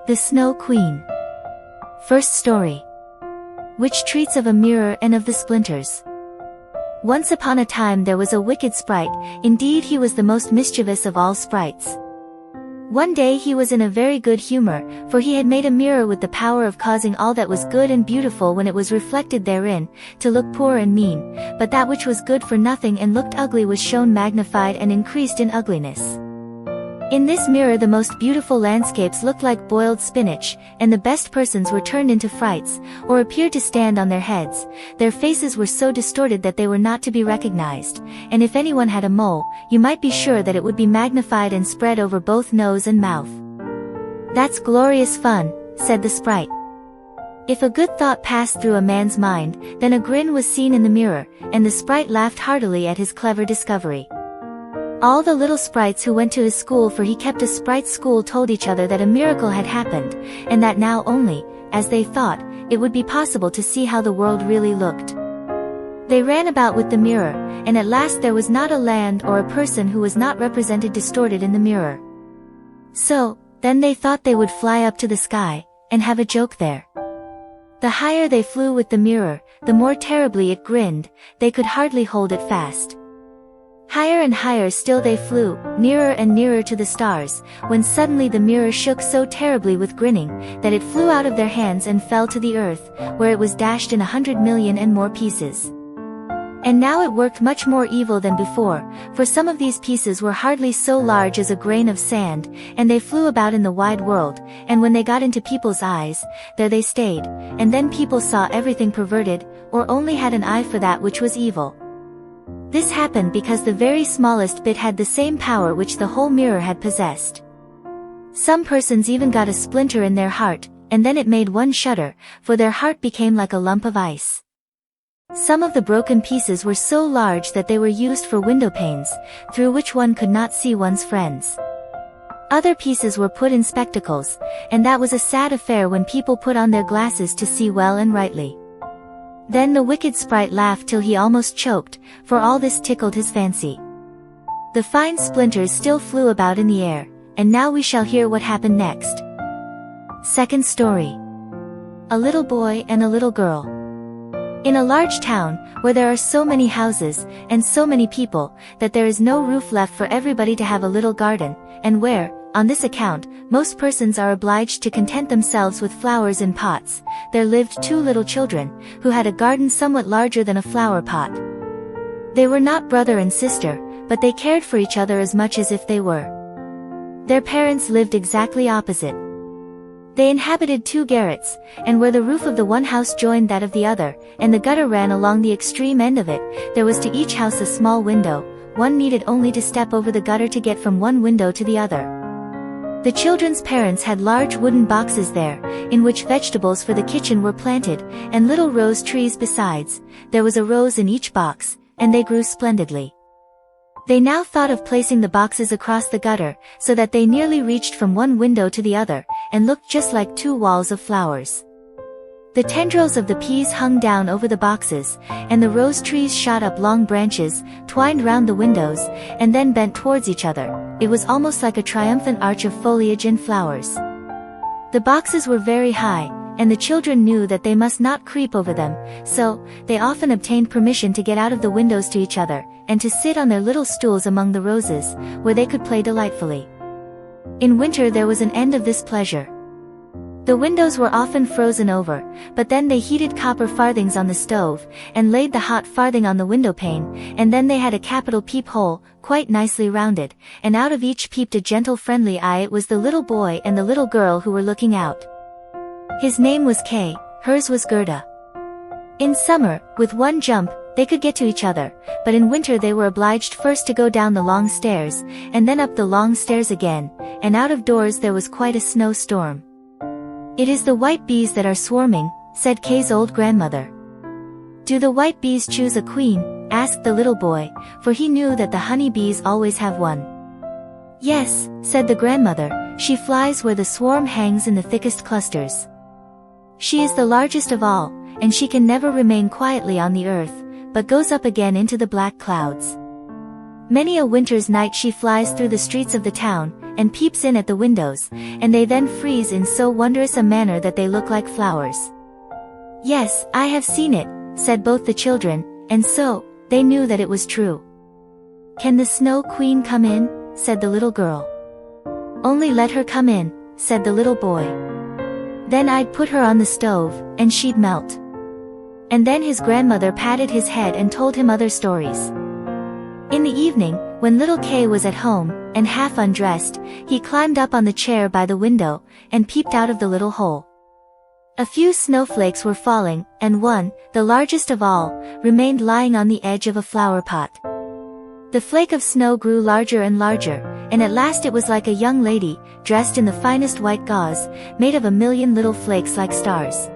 The Snow Queen. First story. Which treats of a mirror and of the splinters. Once upon a time there was a wicked sprite, indeed he was the most mischievous of all sprites. One day he was in a very good humor, for he had made a mirror with the power of causing all that was good and beautiful when it was reflected therein, to look poor and mean, but that which was good for nothing and looked ugly was shown magnified and increased in ugliness. In this mirror the most beautiful landscapes looked like boiled spinach, and the best persons were turned into frights, or appeared to stand on their heads. Their faces were so distorted that they were not to be recognized, and if anyone had a mole, you might be sure that it would be magnified and spread over both nose and mouth. "That's glorious fun," said the sprite. If a good thought passed through a man's mind, then a grin was seen in the mirror, and the sprite laughed heartily at his clever discovery. All the little sprites who went to his school, for he kept a sprite's school, told each other that a miracle had happened, and that now only, as they thought, it would be possible to see how the world really looked. They ran about with the mirror, and at last there was not a land or a person who was not represented distorted in the mirror. So, then they thought they would fly up to the sky, and have a joke there. The higher they flew with the mirror, the more terribly it grinned, they could hardly hold it fast. Higher and higher still they flew, nearer and nearer to the stars, when suddenly the mirror shook so terribly with grinning, that it flew out of their hands and fell to the earth, where it was dashed in 100,000,000 and more pieces. And now it worked much more evil than before, for some of these pieces were hardly so large as a grain of sand, and they flew about in the wide world, and when they got into people's eyes, there they stayed, and then people saw everything perverted, or only had an eye for that which was evil. This happened because the very smallest bit had the same power which the whole mirror had possessed. Some persons even got a splinter in their heart, and then it made one shudder, for their heart became like a lump of ice. Some of the broken pieces were so large that they were used for window panes, through which one could not see one's friends. Other pieces were put in spectacles, and that was a sad affair when people put on their glasses to see well and rightly. Then the wicked sprite laughed till he almost choked, for all this tickled his fancy. The fine splinters still flew about in the air, and now we shall hear what happened next. Second story. A little boy and a little girl. In a large town, where there are so many houses, and so many people, that there is no roof left for everybody to have a little garden, and where, on this account, most persons are obliged to content themselves with flowers in pots, there lived two little children, who had a garden somewhat larger than a flower pot. They were not brother and sister, but they cared for each other as much as if they were. Their parents lived exactly opposite. They inhabited two garrets, and where the roof of the one house joined that of the other, and the gutter ran along the extreme end of it, there was to each house a small window. One needed only to step over the gutter to get from one window to the other. The children's parents had large wooden boxes there, in which vegetables for the kitchen were planted, and little rose trees besides. There was a rose in each box, and they grew splendidly. They now thought of placing the boxes across the gutter, so that they nearly reached from one window to the other, and looked just like two walls of flowers. The tendrils of the peas hung down over the boxes, and the rose trees shot up long branches, twined round the windows, and then bent towards each other. It was almost like a triumphant arch of foliage and flowers. The boxes were very high, and the children knew that they must not creep over them, so they often obtained permission to get out of the windows to each other, and to sit on their little stools among the roses, where they could play delightfully. In winter there was an end of this pleasure. The windows were often frozen over, but then they heated copper farthings on the stove, and laid the hot farthing on the window pane, and then they had a capital peep-hole, quite nicely rounded, and out of each peeped a gentle friendly eye. It was the little boy and the little girl who were looking out. His name was Kay, hers was Gerda. In summer, with one jump, they could get to each other, but in winter they were obliged first to go down the long stairs, and then up the long stairs again, and out of doors there was quite a snowstorm. "It is the white bees that are swarming," said Kay's old grandmother. "Do the white bees choose a queen?" asked the little boy, for he knew that the honey bees always have one. "Yes," said the grandmother, "she flies where the swarm hangs in the thickest clusters. She is the largest of all, and she can never remain quietly on the earth, but goes up again into the black clouds. Many a winter's night she flies through the streets of the town, and peeps in at the windows, and they then freeze in so wondrous a manner that they look like flowers. "Yes, I have seen it," said both the children, and so, they knew that it was true. "Can the Snow Queen come in?" said the little girl. "Only let her come in," said the little boy. "Then I'd put her on the stove, and she'd melt." And then his grandmother patted his head and told him other stories. In the evening, when little Kay was at home, and half undressed, he climbed up on the chair by the window, and peeped out of the little hole. A few snowflakes were falling, and one, the largest of all, remained lying on the edge of a flower pot. The flake of snow grew larger and larger, and at last it was like a young lady, dressed in the finest white gauze, made of a million little flakes like stars.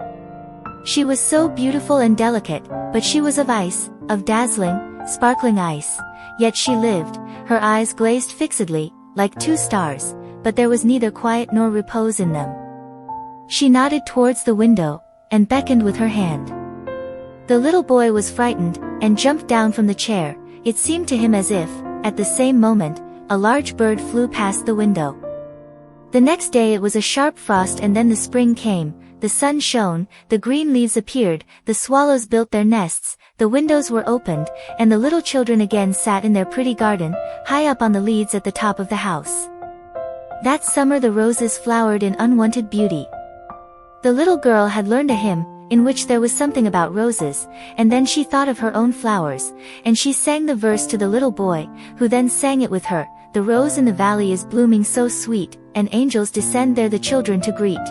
She was so beautiful and delicate, but she was of ice, of dazzling, sparkling ice. Yet she lived, her eyes glazed fixedly, like two stars, but there was neither quiet nor repose in them. She nodded towards the window, and beckoned with her hand. The little boy was frightened, and jumped down from the chair. It seemed to him as if, at the same moment, a large bird flew past the window. The next day it was a sharp frost, and then the spring came, the sun shone, the green leaves appeared, the swallows built their nests, the windows were opened, and the little children again sat in their pretty garden, high up on the leads at the top of the house. That summer the roses flowered in unwonted beauty. The little girl had learned a hymn, in which there was something about roses, and then she thought of her own flowers, and she sang the verse to the little boy, who then sang it with her. "The rose in the valley is blooming so sweet, and angels descend there the children to greet."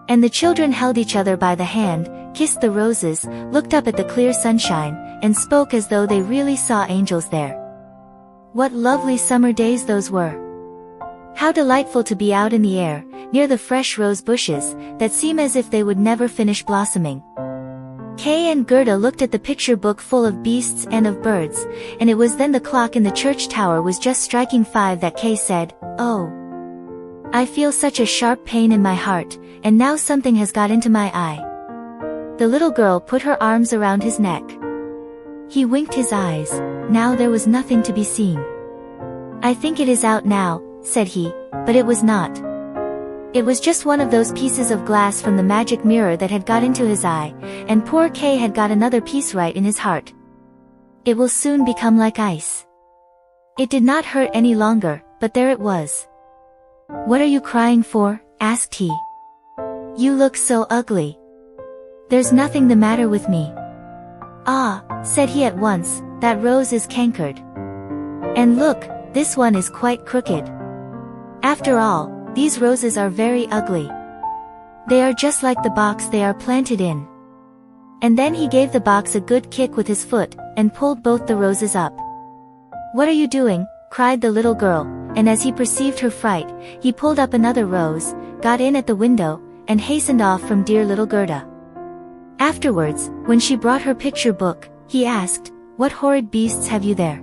And the children held each other by the hand, kissed the roses, looked up at the clear sunshine, and spoke as though they really saw angels there. What lovely summer days those were! How delightful to be out in the air, near the fresh rose bushes, that seem as if they would never finish blossoming. Kay and Gerda looked at the picture book full of beasts and of birds, and it was then the clock in the church tower was just striking 5 that Kay said, "Oh, I feel such a sharp pain in my heart, and now something has got into my eye." The little girl put her arms around his neck. He winked his eyes. Now there was nothing to be seen. "I think it is out now," said he, but it was not. It was just one of those pieces of glass from the magic mirror that had got into his eye, and poor Kay had got another piece right in his heart. "It will soon become like ice." It did not hurt any longer, but there it was. "What are you crying for?" asked he. "You look so ugly." "There's nothing the matter with me." "Ah," said he at once, "that rose is cankered. And look, this one is quite crooked. After all, these roses are very ugly. They are just like the box they are planted in." And then he gave the box a good kick with his foot, and pulled both the roses up. "What are you doing?" cried the little girl, and as he perceived her fright, he pulled up another rose, got in at the window, and hastened off from dear little Gerda. Afterwards, when she brought her picture book, he asked, "What horrid beasts have you there?"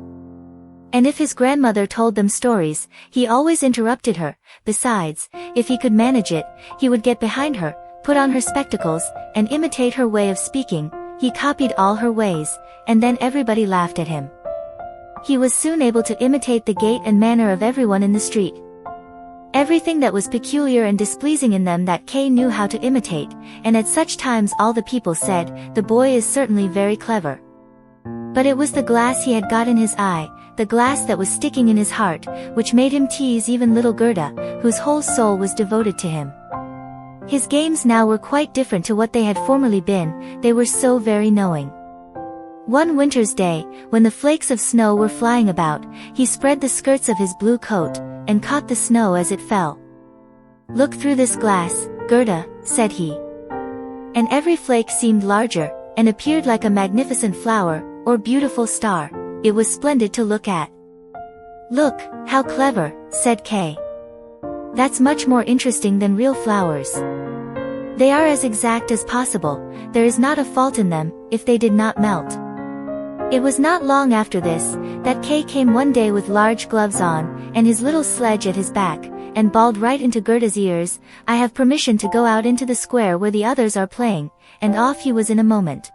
And if his grandmother told them stories, he always interrupted her. Besides, if he could manage it, he would get behind her, put on her spectacles, and imitate her way of speaking. He copied all her ways, and then everybody laughed at him. He was soon able to imitate the gait and manner of everyone in the street. Everything that was peculiar and displeasing in them that Kay knew how to imitate, and at such times all the people said, "The boy is certainly very clever." But it was the glass he had got in his eye, the glass that was sticking in his heart, which made him tease even little Gerda, whose whole soul was devoted to him. His games now were quite different to what they had formerly been, they were so very knowing. One winter's day, when the flakes of snow were flying about, he spread the skirts of his blue coat, and caught the snow as it fell. "Look through this glass, Gerda," said he. And every flake seemed larger, and appeared like a magnificent flower, or beautiful star. It was splendid to look at. "Look, how clever," said Kay. "That's much more interesting than real flowers. They are as exact as possible, there is not a fault in them, if they did not melt." It was not long after this, that Kay came one day with large gloves on, and his little sledge at his back, and bawled right into Gerda's ears, "I have permission to go out into the square where the others are playing," and off he was in a moment.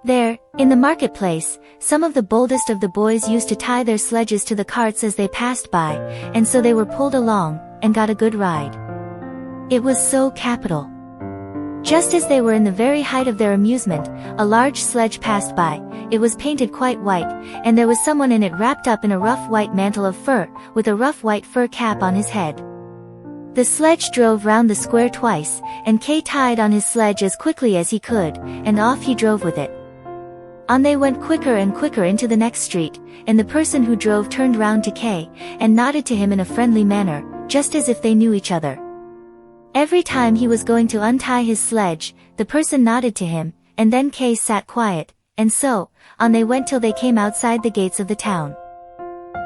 There, in the marketplace, some of the boldest of the boys used to tie their sledges to the carts as they passed by, and so they were pulled along, and got a good ride. It was so capital. Just as they were in the very height of their amusement, a large sledge passed by. It was painted quite white, and there was someone in it wrapped up in a rough white mantle of fur, with a rough white fur cap on his head. The sledge drove round the square twice, and Kay tied on his sledge as quickly as he could, and off he drove with it. On they went quicker and quicker into the next street, and the person who drove turned round to Kay, and nodded to him in a friendly manner, just as if they knew each other. Every time he was going to untie his sledge, the person nodded to him, and then Kay sat quiet, and so, on they went till they came outside the gates of the town.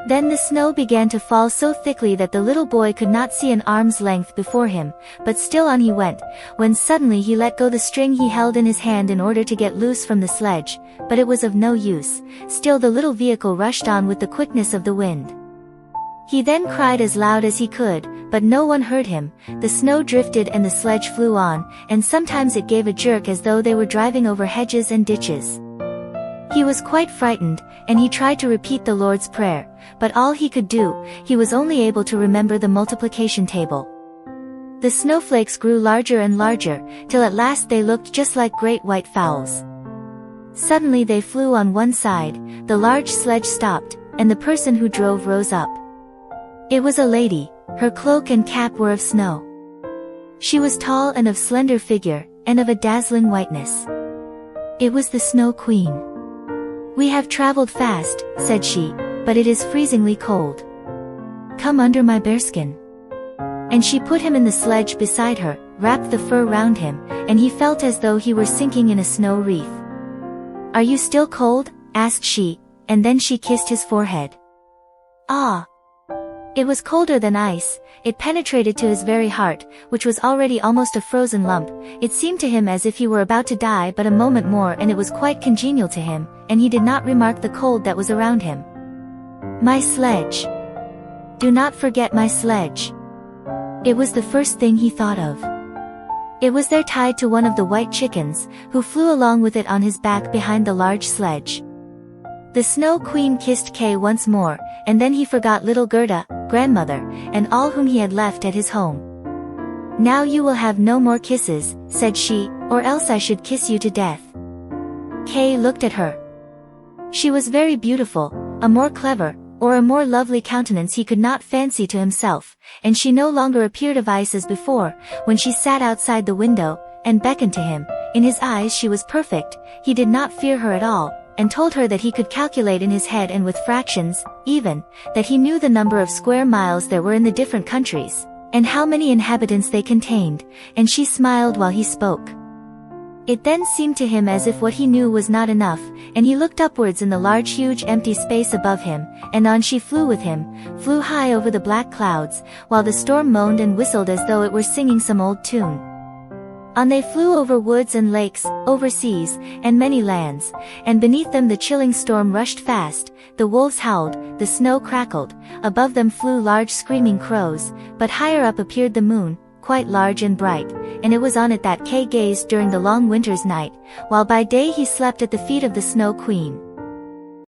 Then the snow began to fall so thickly that the little boy could not see an arm's length before him, but still on he went, when suddenly he let go the string he held in his hand in order to get loose from the sledge, but it was of no use. Still the little vehicle rushed on with the quickness of the wind. He then cried as loud as he could, but no one heard him. The snow drifted and the sledge flew on, and sometimes it gave a jerk as though they were driving over hedges and ditches. He was quite frightened, and he tried to repeat the Lord's Prayer, but all he could do, he was only able to remember the multiplication table. The snowflakes grew larger and larger, till at last they looked just like great white fowls. Suddenly they flew on one side, the large sledge stopped, and the person who drove rose up. It was a lady. Her cloak and cap were of snow. She was tall and of slender figure, and of a dazzling whiteness. It was the Snow Queen. "We have traveled fast," said she, "but it is freezingly cold. Come under my bearskin." And she put him in the sledge beside her, wrapped the fur round him, and he felt as though he were sinking in a snow wreath. "Are you still cold?" asked she, and then she kissed his forehead. Ah! It was colder than ice. It penetrated to his very heart, which was already almost a frozen lump. It seemed to him as if he were about to die but a moment more, and it was quite congenial to him, and he did not remark the cold that was around him. "My sledge. Do not forget my sledge." It was the first thing he thought of. It was there tied to one of the white chickens, who flew along with it on his back behind the large sledge. The Snow Queen kissed Kay once more, and then he forgot little Gerda, grandmother, and all whom he had left at his home. "Now you will have no more kisses," said she, "or else I should kiss you to death." Kay looked at her. She was very beautiful, a more clever, or a more lovely countenance he could not fancy to himself, and she no longer appeared of ice as before, when she sat outside the window, and beckoned to him. In his eyes she was perfect. He did not fear her at all, and told her that he could calculate in his head and with fractions, even, that he knew the number of square miles there were in the different countries, and how many inhabitants they contained, and she smiled while he spoke. It then seemed to him as if what he knew was not enough, and he looked upwards in the large huge empty space above him, and on she flew with him, flew high over the black clouds, while the storm moaned and whistled as though it were singing some old tune. On they flew over woods and lakes, over seas, and many lands, and beneath them the chilling storm rushed fast, the wolves howled, the snow crackled, above them flew large screaming crows, but higher up appeared the moon, quite large and bright, and it was on it that Kay gazed during the long winter's night, while by day he slept at the feet of the Snow Queen.